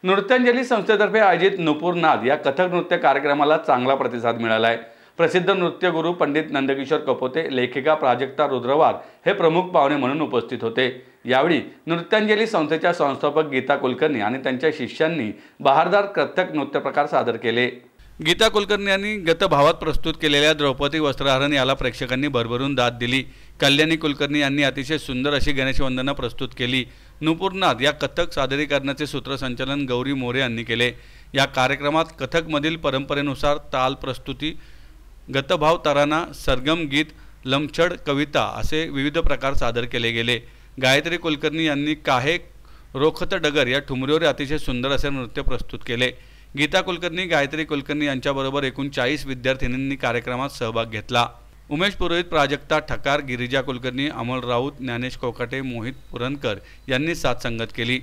नृत्यांजली संस्थेतर्फे आयोजित नुपूर नाद या कथक नृत्य कार्यक्रमाला चांगला प्रतिसाद मिळाला आहे। प्रसिद्ध नृत्यगुरू पंडित नंदकिशोर कपोते, लेखिका प्राजक्ता रुद्रवार हे प्रमुख पाहुणे म्हणून उपस्थित होते। यावेळी नृत्यांजली संस्थेच्या संस्थापक गीता कुलकर्णी आणि त्यांच्या शिष्यांनी बहारदार कथक नृत्य प्रकार सादर केले। गीता कुलकर्णी यांनी गतभावात प्रस्तुत केलेल्या द्रौपदी वस्त्रहरण याला प्रेक्षकांनी भरभरून दाद दिली। कल्याणी कुलकर्णी यांनी अतिशय सुंदर अशी गणेश वंदना प्रस्तुत केली। नुपूर नाद या कथक सादरीकरणाचे सूत्रसंचालन गौरी मोरे यांनी केले। या कार्यक्रमात कथकमधील परंपरेनुसार ताल प्रस्तुती, गतभाव तराना, सरगम गीत, लमछड कविता असे विविध प्रकार सादर केले गेले। गायत्री कुलकर्णी यांनी काहे रोखत डगर या ठुमरीवर अतिशय सुंदर असे नृत्य प्रस्तुत केले। गीता कुलकर्णी, गायत्री कुलकर्णी यांच्याबरोबर एकूण 40 विद्यार्थिनींनी कार्यक्रमात सहभाग घेतला। उमेश पुरोहित, प्राजक्ता ठकार, गिरिजा कुलकर्णी, अमोल राऊत, ज्ञानेश कोकाटे, मोहित पुरणकर यांनी साथ संगत केली।